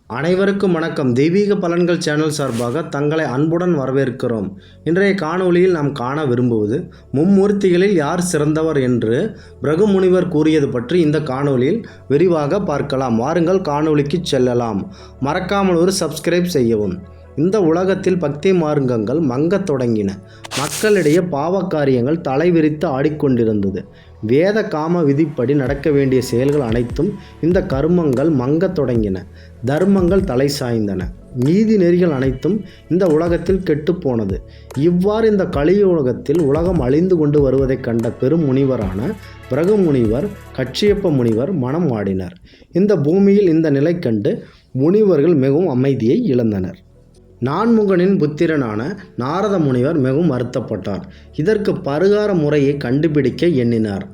அனைவருக்கும் வணக்கம். தெய்வீக பலன்கள் சேனல் சார்பாக தங்களை அன்புடன் வரவேற்கிறோம். இன்றைய காணொளியில் நாம் காண விரும்புவது மும்மூர்த்திகளில் யார் சிறந்தவர் என்று பிருகு முனிவர் கூறியது பற்றி இந்த காணொளியில் விரிவாக பார்க்கலாம். வாருங்கள் காணொளிக்கு செல்லலாம். மறக்காமல் ஒரு சப்ஸ்கிரைப் செய்யவும். இந்த உலகத்தில் பக்தி மார்க்கங்கள் மங்கத் தொடங்கின. மக்களிடையே பாவக்காரியங்கள் தலைவிரித்து ஆடிக்கொண்டிருந்தது. வேத காம விதிப்படி நடக்க வேண்டிய செயல்கள் அனைத்தும் இந்த கர்மங்கள் மங்கத் தொடங்கின. தர்மங்கள் தலை சாய்ந்தன. நீதி நெறிகள் அனைத்தும் இந்த உலகத்தில் கெட்டுப்போனது. இவ்வாறு இந்த கலியுலகத்தில் உலகம் அழிந்து கொண்டு வருவதைக் கண்ட பெரும் முனிவரான பிருகு முனிவர், கச்சியப்ப முனிவர் மனம் வாடினர். இந்த பூமியில் இந்த நிலை கண்டு முனிவர்கள் மிகவும் அமைதியை இழந்தனர். நான்முகனின் புத்திரனான நாரத முனிவர் மிகவும் வருத்தப்பட்டார். இதற்கு பரிகார முறையை கண்டுபிடிக்க எண்ணினார்.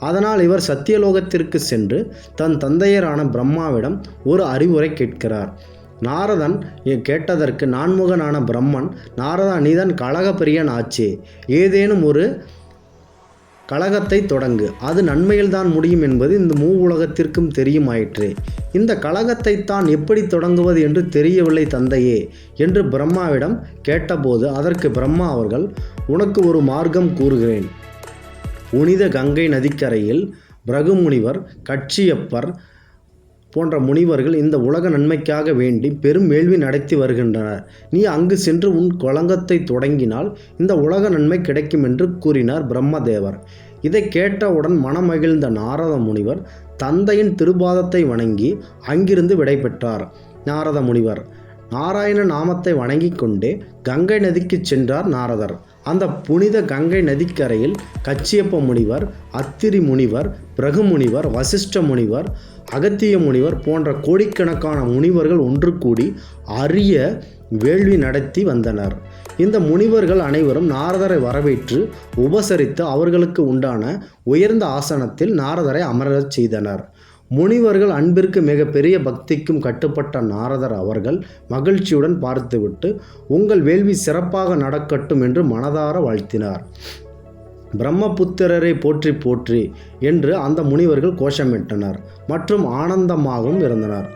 அதனால் இவர் சத்தியலோகத்திற்கு சென்று தன் தந்தையரான பிரம்மாவிடம் ஒரு அறிவுரை கேட்கிறார். நாரதன் கேட்டதற்கு நான்முகனான பிரம்மன், நாரதா, நீதான் கலக பிரியன் ஆச்சே, ஏதேனும் ஒரு கலகத்தை தொடங்கு, அது நன்மையில்தான் முடியும் என்பது இந்த உலகத்திற்கும் தெரியுமாயிற்று. இந்த கலகத்தை தான் எப்படி தொடங்குவது என்று தெரியவில்லை தந்தையே என்று பிரம்மாவிடம் கேட்டபோது அதற்கு பிரம்மா அவர்கள், உனக்கு ஒரு மார்க்கம் கூறுகிறேன். புனித கங்கை நதிக்கரையில் பிருகு முனிவர், கச்சியப்பர் போன்ற முனிவர்கள் இந்த உலக நன்மைக்காக வேண்டி பெரும் வேள்வி நடத்தி வருகின்றனர். நீ அங்கு சென்று உன் கலங்கத்தை தொடங்கினால் இந்த உலக நன்மை கிடைக்கும் என்று கூறினார் பிரம்மதேவர். இதை கேட்டவுடன் மனமகிழ்ந்த நாரத முனிவர் தந்தையின் திருபாதத்தை வணங்கி அங்கிருந்து விடைபெற்றார். நாரத முனிவர் நாராயண நாமத்தை வணங்கி கொண்டே கங்கை நதிக்கு சென்றார். நாரதர் அந்த புனித கங்கை நதிக்கரையில் கச்சியப்ப முனிவர், அத்திரி முனிவர், பிருகு முனிவர், வசிஷ்ட முனிவர், அகத்திய முனிவர் போன்ற கோடிக்கணக்கான முனிவர்கள் ஒன்று கூடி அரிய வேள்வி நடத்தி வந்தனர். இந்த முனிவர்கள் அனைவரும் நாரதரை வரவேற்று உபசரித்து அவர்களுக்கு உண்டான உயர்ந்த ஆசனத்தில் நாரதரை அமரச் செய்தனர். முனிவர்கள் அன்பிற்கு மிக பெரிய பக்திக்கும் கட்டுப்பட்ட நாரதர் அவர்கள் மகிழ்ச்சியுடன் பார்த்துவிட்டு, உங்கள் வேள்வி சிறப்பாக நடக்கட்டும் என்று மனதார வாழ்த்தினார். பிரம்மபுத்திரரை போற்றி போற்றி என்று அந்த முனிவர்கள் கோஷமிட்டனர் மற்றும் ஆனந்தமாகவும் இருந்தனர்.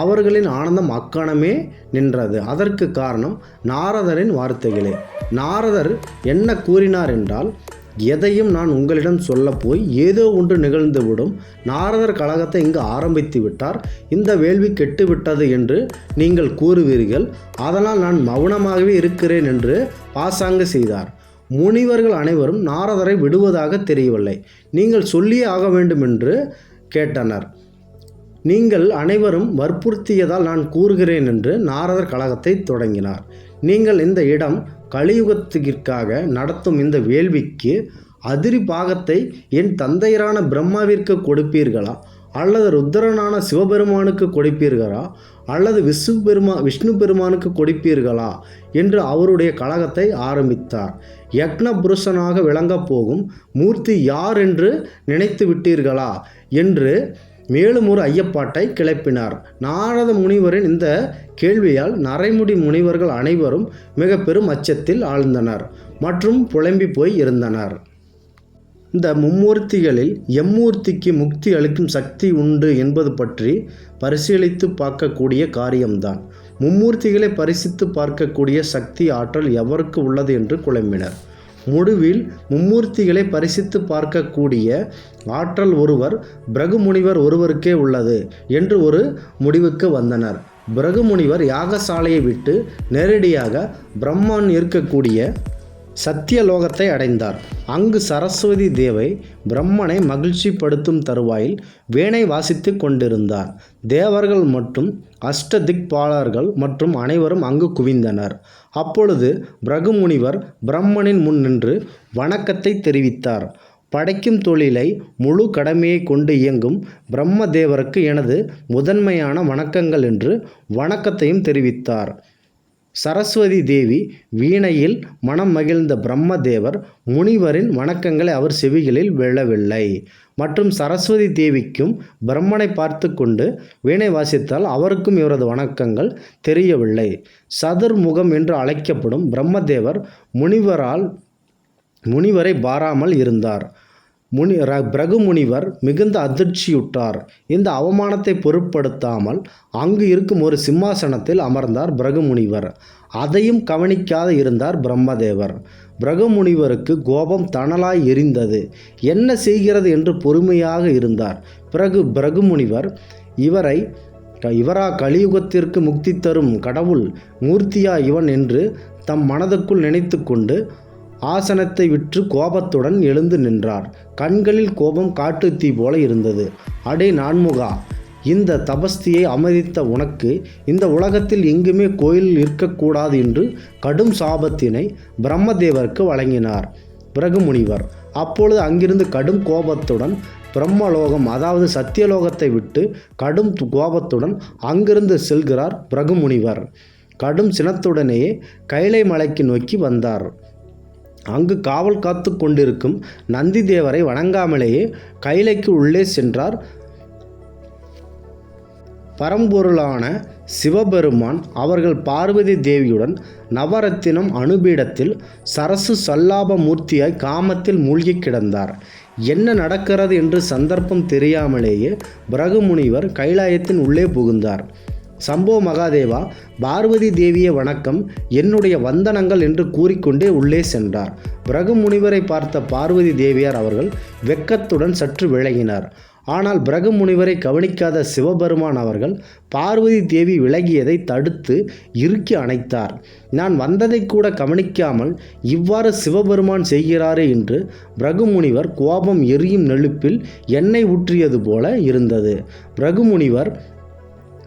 அவர்களின் ஆனந்தம் அக்கணமே நின்றது. அதற்கு காரணம் நாரதரின் வார்த்தைகளே. நாரதர் என்ன கூறினார் என்றால், எதையும் நான் உங்களிடம் சொல்ல போய் ஏதோ ஒன்று நிகழ்ந்துவிடும். நாரதர் கலகத்தை இங்கு ஆரம்பித்து விட்டார். இந்த வேள்வி கெட்டுவிட்டது என்று நீங்கள் கூறுவீர்கள். அதனால் நான் மௌனமாகவே இருக்கிறேன் என்று பாசாங்கு செய்தார். முனிவர்கள் அனைவரும் நாரதரை விடுவதாக தெரியவில்லை. நீங்கள் சொல்லியே ஆக வேண்டும் என்று கேட்டனர். நீங்கள் அனைவரும் வற்புறுத்தியதால் நான் கூறுகிறேன் என்று நாரதர் கலகத்தை தொடங்கினார். நீங்கள் இந்த இடம் கலியுகத்திற்காக நடத்தும் இந்த வேள்விக்கு அதிரி பாகத்தை என் தந்தையரான பிரம்மாவிற்கு கொடுப்பீர்களா, அல்லது ருத்ரனான சிவபெருமானுக்கு கொடுப்பீர்களா, அல்லது விஷ்ணு பெருமானுக்கு கொடுப்பீர்களா என்று அவருடைய கலகத்தை ஆரம்பித்தார். யக்ன புருஷனாக விளங்கப் போகும் மூர்த்தி யார் என்று நினைத்து விட்டீர்களா என்று மேலும் ஒரு ஐயப்பாட்டை கிளப்பினார். நாரத முனிவரின் இந்த கேள்வியால் நரைமுடி முனிவர்கள் அனைவரும் மிக பெரும் அச்சத்தில் ஆழ்ந்தனர் மற்றும் புலம்பி போய் இருந்தனர். இந்த மும்மூர்த்திகளில் எம்மூர்த்திக்கு முக்தி அளிக்கும் சக்தி உண்டு என்பது பற்றி பரிசீலித்து பார்க்கக்கூடிய காரியம்தான். மும்மூர்த்திகளை பரிசித்து பார்க்கக்கூடிய சக்தி, ஆற்றல் எவருக்கு உள்ளது என்று குழம்பினர். முடிவில் மும்மூர்த்திகளை பரிசித்து பார்க்கக்கூடிய ஆற்றல் ஒருவர் பிருகு முனிவர் ஒருவருக்கே உள்ளது என்று ஒரு முடிவுக்கு வந்தனர். பிருகு முனிவர் யாகசாலையை விட்டு நேரடியாக பிரம்மன் இருக்கக்கூடிய சத்தியலோகத்தை அடைந்தார். அங்கு சரஸ்வதி தேவை பிரம்மனை மகிழ்ச்சிப்படுத்தும் தருவாயில் வீணை வாசித்து கொண்டிருந்தார். தேவர்கள் மற்றும் அஷ்டதிக்பாலர்கள் மற்றும் அனைவரும் அங்கு குவிந்தனர். அப்பொழுது பிருகு முனிவர் பிரம்மனின் முன் நின்று வணக்கத்தை தெரிவித்தார். படைக்கும் தொழிலை முழு கடமையை கொண்டு இயங்கும் பிரம்மதேவருக்கு எனது முதன்மையான வணக்கங்கள் என்று வணக்கத்தையும் தெரிவித்தார். சரஸ்வதி தேவி வீணையில் மனம் மகிழ்ந்த பிரம்மதேவர் முனிவரின் வணக்கங்களை அவர் செவிகளில் விழவில்லை. மற்றும் சரஸ்வதி தேவிக்கும் பிரம்மனை பார்த்து கொண்டு வீணை வாசித்தால் அவருக்கும் இவரது வணக்கங்கள் தெரியவில்லை. சதுர்முகம் என்று அழைக்கப்படும் பிரம்மதேவர் முனிவரை பாராமல் இருந்தார். பிருகு முனிவர் மிகுந்த அதிர்ச்சியுற்றார். இந்த அவமானத்தை பொருட்படுத்தாமல் அங்கு இருக்கும் ஒரு சிம்மாசனத்தில் அமர்ந்தார் பிருகு முனிவர். அதையும் கவனிக்காத இருந்தார் பிரம்மதேவர். பிருகு முனிவருக்கு கோபம் தணலாய் எரிந்தது. என்ன செய்கிறது என்று பொறுமையாக இருந்தார். பிறகு பிருகு முனிவர் இவரா கலியுகத்திற்கு முக்தி தரும் கடவுள் மூர்த்தியா இவன் என்று தம் மனதுக்குள் நினைத்து கொண்டு ஆசனத்தை விற்று கோபத்துடன் எழுந்து நின்றார். கண்களில் கோபம் காட்டுத்தீ போல இருந்தது. அடே நான்முகா, இந்த தபஸ்தியை அமைதித்த உனக்கு இந்த உலகத்தில் எங்குமே கோயில் இருக்கக்கூடாது என்று கடும் சாபத்தினை பிரம்மதேவருக்கு வழங்கினார் பிருகு முனிவர். அப்பொழுது அங்கிருந்து கடும் கோபத்துடன் பிரம்மலோகம் அதாவது சத்தியலோகத்தை விட்டு கடும் கோபத்துடன் அங்கிருந்து செல்கிறார் பிருகு முனிவர். கடும் சினத்துடனேயே கைலை மலைக்கு நோக்கி வந்தார். அங்கு காவல் காத்து கொண்டிருக்கும் நந்தி தேவரை வணங்காமலேயே கைலைக்கு உள்ளே சென்றார். பரம்பொருளான சிவபெருமான் அவர்கள் பார்வதி தேவியுடன் நவரத்தினம் அனுபீடத்தில் சரசு சல்லாப மூர்த்தியாய் காமத்தில் மூழ்கி கிடந்தார். என்ன நடக்கிறது என்று சந்தர்ப்பம் தெரியாமலேயே பிருகு முனிவர் கைலாயத்தின் உள்ளே புகுந்தார். சம்போ மகாதேவா, பார்வதி தேவிய வணக்கம், என்னுடைய வந்தனங்கள் என்று கூறிக்கொண்டே உள்ளே சென்றார். பிருகு முனிவரை பார்த்த பார்வதி தேவியார் அவர்கள் வெட்கத்துடன் சற்று விலகினார். ஆனால் பிருகு முனிவரை கவனிக்காத சிவபெருமான் அவர்கள் பார்வதி தேவி விலகியதை தடுத்து இறுக்கி அணைத்தார். நான் வந்ததை கூட கவனிக்காமல் இவ்வாறு சிவபெருமான் செய்கிறாரே என்று பிருகு முனிவர் கோபம் எரியும் நெருப்பில் எண்ணெய் ஊற்றியது போல இருந்தது. பிருகு முனிவர்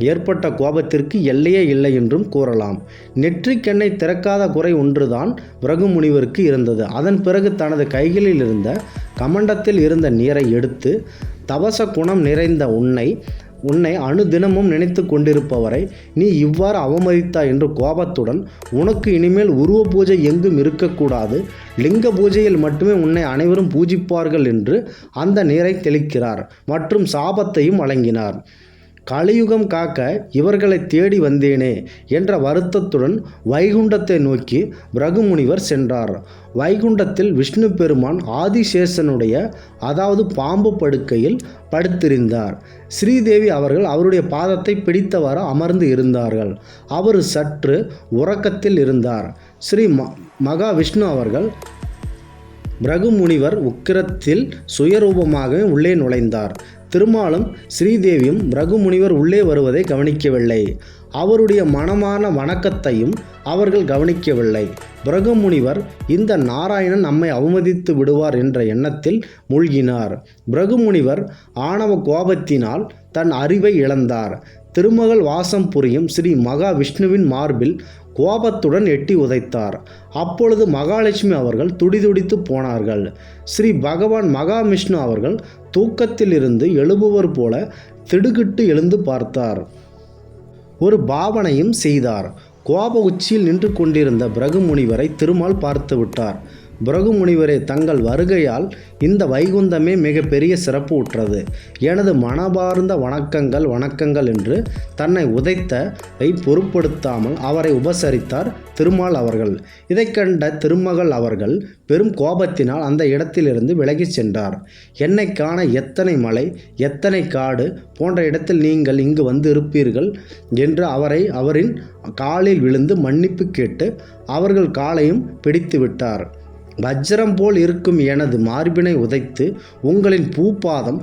ஏற்பட்ட கோபத்திற்கு எல்லையே இல்லை என்றும் கூறலாம். நெற்றிக்கண்ணை திறக்காத குறை ஒன்றுதான் பிருகு முனிவருக்கு இருந்தது. அதன் பிறகு தனது கைகளில் இருந்த கமண்டத்தில் இருந்த நீரை எடுத்து, தவச குணம் நிறைந்த உன்னை அனுதினமும் நினைத்து கொண்டிருப்பவரை நீ இவ்வாறு அவமதித்தாய் என்று கோபத்துடன், உனக்கு இனிமேல் உருவ பூஜை எங்கும் இருக்கக்கூடாது, லிங்க பூஜையில் மட்டுமே உன்னை அனைவரும் பூஜிப்பார்கள் என்று அந்த நீரை தெளிக்கிறார் மற்றும் சாபத்தையும் வழங்கினார். கலியுகம் காக்க இவர்களை தேடி வந்தேனே என்ற வருத்தத்துடன் வைகுண்டத்தை நோக்கி பிருகு முனிவர் சென்றார். வைகுண்டத்தில் விஷ்ணு பெருமான் ஆதிசேஷனுடைய அதாவது பாம்பு படுக்கையில் படுத்திருந்தார். ஸ்ரீதேவி அவர்கள் அவருடைய பாதத்தை பிடித்தவாறு அமர்ந்து இருந்தார்கள். அவர் சற்று உறக்கத்தில் இருந்தார். ஸ்ரீ மகாவிஷ்ணு அவர்கள் பிருகு முனிவர் உக்கிரத்தில் சுயரூபமாக உள்ளே நுழைந்தார். திருமாலும் ஸ்ரீதேவியும் பிருகு முனிவர் உள்ளே வருவதை கவனிக்கவில்லை. அவருடைய மனமான வணக்கத்தையும் அவர்கள் கவனிக்கவில்லை. பிருகு முனிவர் இந்த நாராயணன் நம்மை அவமதித்து விடுவார் என்ற எண்ணத்தில் மூழ்கினார். பிருகு முனிவர் ஆணவ கோபத்தினால் தன் அறிவை இழந்தார். திருமகள் வாசம் புரியும் ஸ்ரீ மகாவிஷ்ணுவின் மார்பில் கோபத்துடன் எட்டி உதைத்தார். அப்பொழுது மகாலட்சுமி அவர்கள் துடிதுடித்து போனார்கள். ஸ்ரீ பகவான் மகாவிஷ்ணு அவர்கள் தூக்கத்தில் இருந்து எழுபவர் போல திடுக்கிட்டு எழுந்து பார்த்தார். ஒரு பாவனையும் செய்தார். கோப உச்சியில் நின்று கொண்டிருந்த பிருகு முனிவரை திருமால் பார்த்து விட்டார். பிருகு முனிவரே, தங்கள் வருகையால் இந்த வைகுந்தமே மிகப்பெரிய சிறப்பு உற்றது. எனது மனபார்ந்த வணக்கங்கள் என்று தன்னை உதைத்ததை பொருட்படுத்தாமல் அவரை உபசரித்தார் திருமால் அவர்கள். இதை கண்ட திருமகள் அவர்கள் பெரும் கோபத்தினால் அந்த இடத்திலிருந்து விலகிச் சென்றார். என்னை காண எத்தனை மலை, எத்தனை காடு போன்ற இடத்தில் நீங்கள் இங்கு வந்து இருப்பீர்கள் என்று அவரின் காலில் விழுந்து மன்னிப்பு கேட்டு அவர்கள் காலையும் பிடித்து விட்டார். வஜ்ரம் போல் இருக்கும் எனது மார்பினை உதைத்து உங்களின் பூபாதம்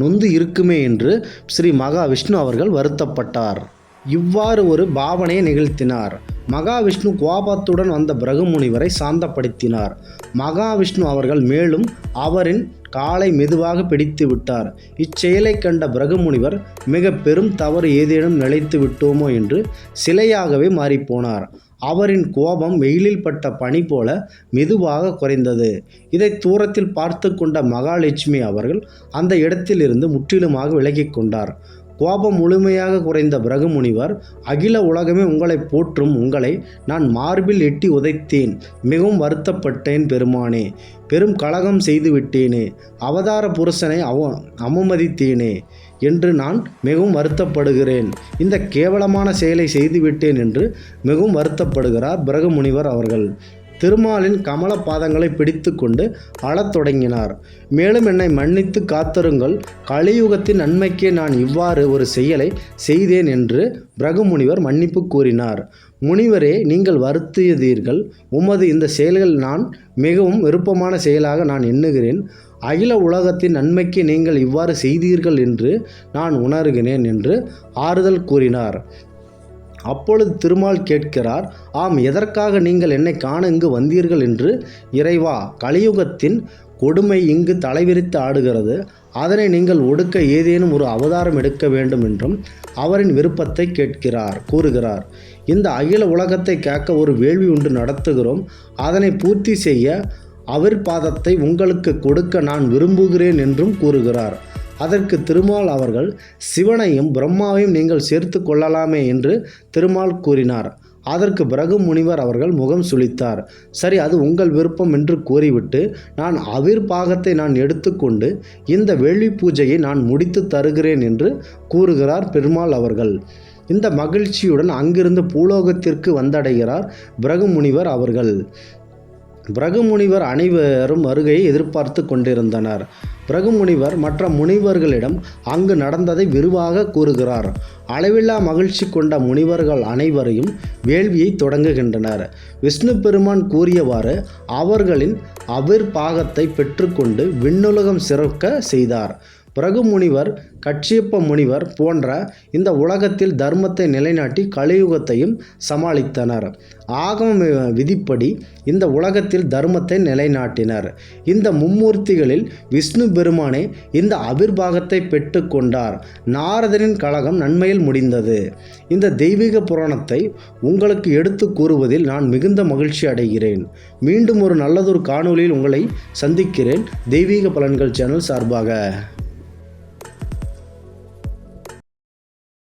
நொந்து இருக்குமே என்று ஸ்ரீ மகாவிஷ்ணு அவர்கள் வருத்தப்பட்டார். இவ்வாறு ஒரு பாவனையை நிகழ்த்தினார். மகாவிஷ்ணு கோபத்துடன் வந்த பிருகு முனிவரை சாந்தப்படுத்தினார். மகாவிஷ்ணு அவர்கள் மேலும் அவரின் காலை மெதுவாக பிடித்து விட்டார். இச்செயலை கண்ட பிருகு முனிவர் மிக பெரும் தவறு ஏதேனும் நிலைத்து விட்டோமோ என்று சிலையாகவே மாறிப்போனார். அவரின் கோபம் வெயிலில் பட்ட பனி போல மெதுவாக குறைந்தது. இதை தூரத்தில் பார்த்து கொண்ட மகாலட்சுமி அவர்கள் அந்த இடத்திலிருந்து முற்றிலுமாக விலகி கொண்டார். கோபம் முழுமையாக குறைந்த பிருகு முனிவர், அகில உலகமே உங்களை போற்றும் உங்களை நான் மார்பில் எட்டி உதைத்தேன். மிகவும் வருத்தப்பட்டேன் பெருமானே. பெரும் கலகம் செய்து விட்டேனே. அவதார புருஷனை அவமதித்தேனே என்று நான் மிகவும் வருத்தப்படுகிறேன். இந்த கேவலமான செயலை செய்துவிட்டேன் என்று மிகவும் வருத்தப்படுகிறார் பிருகு முனிவர் அவர்கள். திருமாலின் கமல பாதங்களை பிடித்து கொண்டு அழத் தொடங்கினார். மேலும் என்னை மன்னித்து காத்திருங்கள், கலியுகத்தின் நன்மைக்கே நான் இவ்வாறு ஒரு செயலை செய்தேன் என்று பிருகு முனிவர் மன்னிப்பு கூறினார். முனிவரே, நீங்கள் வருத்தியதீர்கள். உமது இந்த செயல்கள் நான் மிகவும் விருப்பமான செயலாக நான் எண்ணுகிறேன். அகில உலகத்தின் நன்மைக்கு நீங்கள் இவ்வாறு செய்தீர்கள் என்று நான் உணர்கிறேன் என்று ஆறுதல் கூறினார். அப்பொழுது திருமால் கேட்கிறார், ஆம், எதற்காக நீங்கள் என்னை காண இங்கு வந்தீர்கள் என்று. இறைவா, கலியுகத்தின் கொடுமை இங்கு தலைவிரித்து ஆடுகிறது. அதனை நீங்கள் ஒடுக்க ஏதேனும் ஒரு அவதாரம் எடுக்க வேண்டும் என்றும் அவரின் விருப்பத்தை கூறுகிறார். இந்த அகில உலகத்தை காக்க ஒரு வேள்வி ஒன்று நடத்துகிறோம். அதனை பூர்த்தி செய்ய அவிர்பாதத்தை உங்களுக்கு கொடுக்க நான் விரும்புகிறேன் என்றும் கூறுகிறார். அதற்கு திருமால் அவர்கள், சிவனையும் பிரம்மாவையும் நீங்கள் சேர்த்து கொள்ளலாமே என்று திருமால் கூறினார். அதற்கு பிருகு முனிவர் அவர்கள் முகம் சுளித்தார். சரி, அது உங்கள் விருப்பம் என்று கூறிவிட்டு, நான் அவிர்பாகத்தை நான் எடுத்துக்கொண்டு இந்த வேள்வி பூஜையை நான் முடித்து தருகிறேன் என்று கூறுகிறார் பெருமாள் அவர்கள். இந்த மகிழ்ச்சியுடன் அங்கிருந்து பூலோகத்திற்கு வந்தடைகிறார் பிருகு முனிவர் அவர்கள். பிருகு முனிவர் அனைவரும் வருகையை எதிர்பார்த்து கொண்டிருந்தனர். பிருகு முனிவர் மற்ற முனிவர்களிடம் அங்கு நடந்ததை விரிவாக கூறுகிறார். அளவில்லா மகிழ்ச்சி கொண்ட முனிவர்கள் அனைவரையும் வேள்வியை தொடங்குகின்றனர். விஷ்ணு பெருமான் கூறியவாறு அவர்களின் அவிர்பாகத்தை பெற்றுக்கொண்டு விண்ணுலகம் சிறக்க செய்தார். பிருகு முனிவர், கச்சியப்ப முனிவர் போன்ற இந்த உலகத்தில் தர்மத்தை நிலைநாட்டி கலியுகத்தையும் சமாளித்தனர். ஆகம விதிப்படி இந்த உலகத்தில் தர்மத்தை நிலைநாட்டினர். இந்த மும்மூர்த்திகளில் விஷ்ணு பெருமானே இந்த அவிர்பாகத்தை பெற்று கொண்டார். நாரதரின் கலகம் நன்மையில் முடிந்தது. இந்த தெய்வீக புராணத்தை உங்களுக்கு எடுத்து கூறுவதில் நான் மிகுந்த மகிழ்ச்சி அடைகிறேன். மீண்டும் ஒரு நல்லதொரு காணொளியில் உங்களை சந்திக்கிறேன். தெய்வீக பலன்கள் சேனல் சார்பாக.